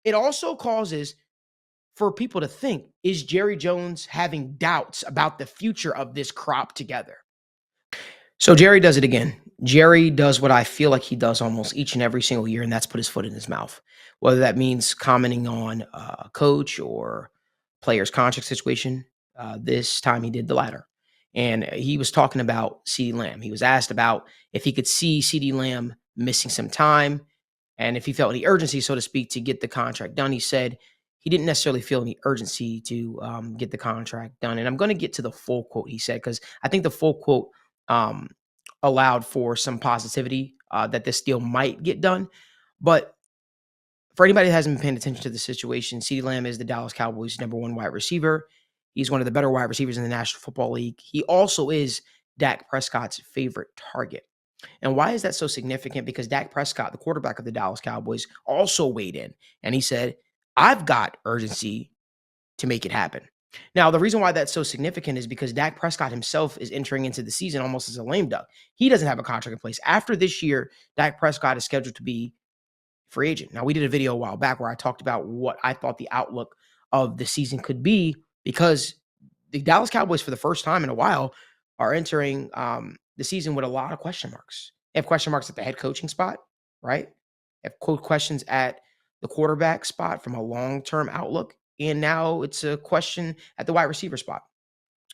It also causes for people to think, is Jerry Jones having doubts about the future of this crop together? So Jerry does it again. Jerry does what I feel like he does almost each and every single year, and that's put his foot in his mouth. Whether that means commenting on a coach or player's contract situation, this time he did the latter. And he was talking about CeeDee Lamb. He was asked about if he could see CeeDee Lamb missing some time and if he felt any urgency, so to speak, to get the contract done. He said he didn't necessarily feel any urgency to get the contract done. And I'm going to get to the full quote he said, because I think the full quote um, allowed for some positivity that this deal might get done. But for anybody that hasn't been paying attention to the situation, CeeDee Lamb is the Dallas Cowboys' number one wide receiver. He's one of the better wide receivers in the National Football League. He also is Dak Prescott's favorite target. And why is that so significant? Because Dak Prescott, the quarterback of the Dallas Cowboys, also weighed in and he said, I've got urgency to make it happen. Now, the reason why that's so significant is because Dak Prescott himself is entering into the season almost as a lame duck. He doesn't have a contract in place. After this year, Dak Prescott is scheduled to be free agent. Now, we did a video a while back where I talked about what I thought the outlook of the season could be, because the Dallas Cowboys, for the first time in a while, are entering the season with a lot of question marks. They have question marks at the head coaching spot, right? They have questions at the quarterback spot from a long-term outlook. And now it's a question at the wide receiver spot.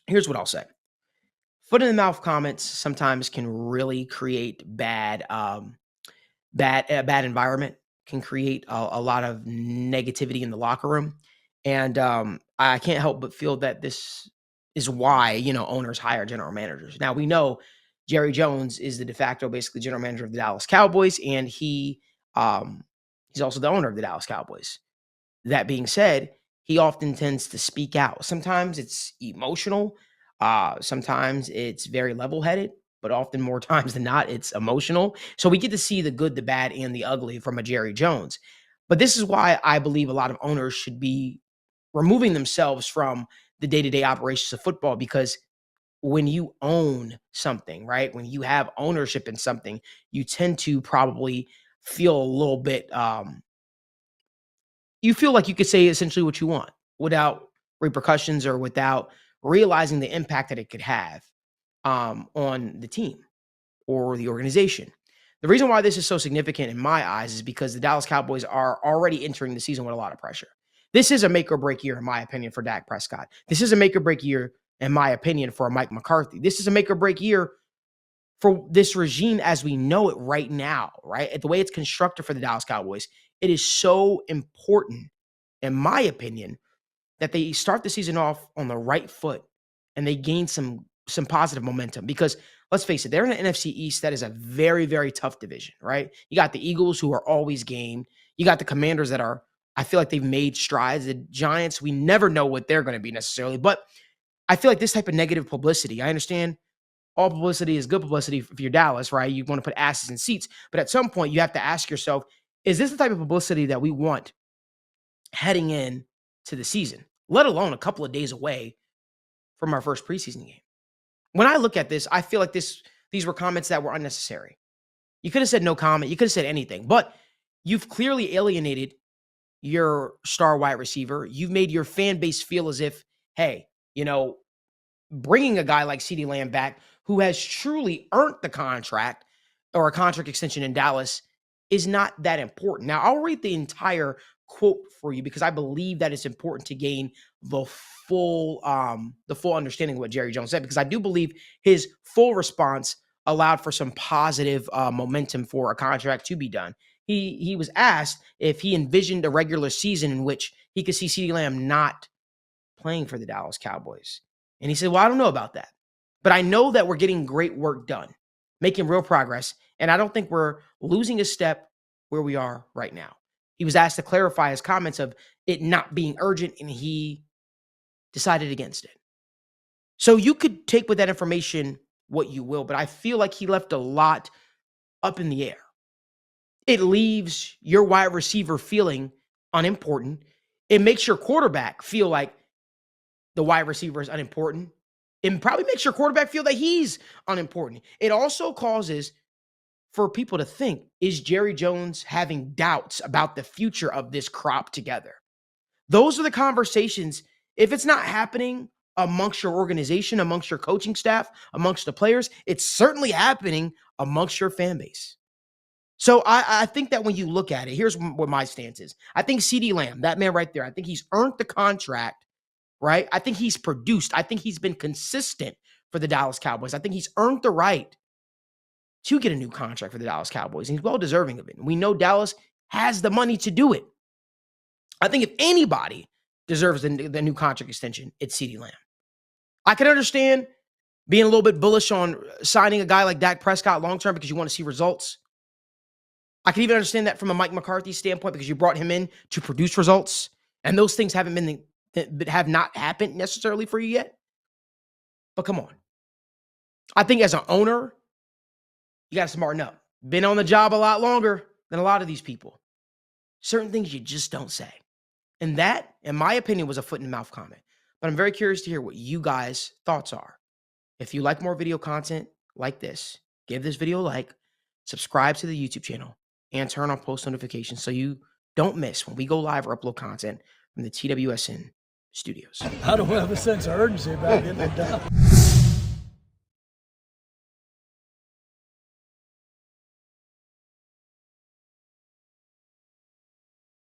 Here's what I'll say. Foot in the mouth comments sometimes can really create bad environment, can create a lot of negativity in the locker room. And I can't help but feel that this is why, owners hire general managers. Now, we know Jerry Jones is the de facto, basically, general manager of the Dallas Cowboys, and he's also the owner of the Dallas Cowboys. That being said, he often tends to speak out. Sometimes it's emotional. Sometimes it's very level-headed, but often more times than not, it's emotional. So we get to see the good, the bad, and the ugly from a Jerry Jones. But this is why I believe a lot of owners should be removing themselves from the day-to-day operations of football, because when you own something, right, when you have ownership in something, you tend to probably feel a little bit you feel like you could say essentially what you want without repercussions or without realizing the impact that it could have on the team or the organization. The reason why this is so significant in my eyes is because the Dallas Cowboys are already entering the season with a lot of pressure. This is a make or break year, in my opinion, for Dak Prescott. This is a make or break year, in my opinion, for Mike McCarthy. This is a make or break year for this regime as we know it right now, right? The way it's constructed for the Dallas Cowboys, it is so important, in my opinion, that they start the season off on the right foot and they gain some positive momentum. Because let's face it, they're in the NFC East. That is a very, very tough division, right? You got the Eagles, who are always game. You got the Commanders that are, I feel like they've made strides. The Giants, we never know what they're going to be necessarily. But I feel like this type of negative publicity, I understand all publicity is good publicity if you're Dallas, right? You want to put asses in seats. But at some point, you have to ask yourself, is this the type of publicity that we want heading in to the season, let alone a couple of days away from our first preseason game? When I look at this, I feel like these were comments that were unnecessary. You could have said no comment. You could have said anything, but you've clearly alienated your star wide receiver. You've made your fan base feel as if, hey, bringing a guy like CeeDee Lamb back, who has truly earned the contract or a contract extension in Dallas, is not that important. Now, I'll read the entire quote for you because I believe that it's important to gain the full understanding of what Jerry Jones said, because I do believe his full response allowed for some positive momentum for a contract to be done. He was asked if he envisioned a regular season in which he could see CeeDee Lamb not playing for the Dallas Cowboys. And he said, well, I don't know about that, but I know that we're getting great work done, making real progress. And I don't think we're losing a step where we are right now. He was asked to clarify his comments of it not being urgent, and he decided against it. So you could take with that information what you will, but I feel like he left a lot up in the air. It leaves your wide receiver feeling unimportant. It makes your quarterback feel like the wide receiver is unimportant. It probably makes your quarterback feel that he's unimportant. It also causes for people to think, is Jerry Jones having doubts about the future of this crop together? Those are the conversations. If it's not happening amongst your organization, amongst your coaching staff, amongst the players, it's certainly happening amongst your fan base. So I think that when you look at it, here's what my stance is. I think CeeDee Lamb, that man right there, I think he's earned the contract, right? I think he's produced. I think he's been consistent for the Dallas Cowboys. I think he's earned the right to get a new contract for the Dallas Cowboys, and he's well deserving of it. We know Dallas has the money to do it. I think if anybody deserves the new contract extension, it's CeeDee Lamb. I can understand being a little bit bullish on signing a guy like Dak Prescott long-term because you want to see results. I can even understand that from a Mike McCarthy standpoint because you brought him in to produce results, and those things have not happened necessarily for you yet. But come on. I think as an owner, you got to smarten up. Been on the job a lot longer than a lot of these people. Certain things you just don't say. And that, in my opinion, was a foot in the mouth comment. But I'm very curious to hear what you guys' thoughts are. If you like more video content like this, give this video a like, subscribe to the YouTube channel, and turn on post notifications so you don't miss when we go live or upload content from the TWSN studios. I don't have a sense of urgency about getting it done.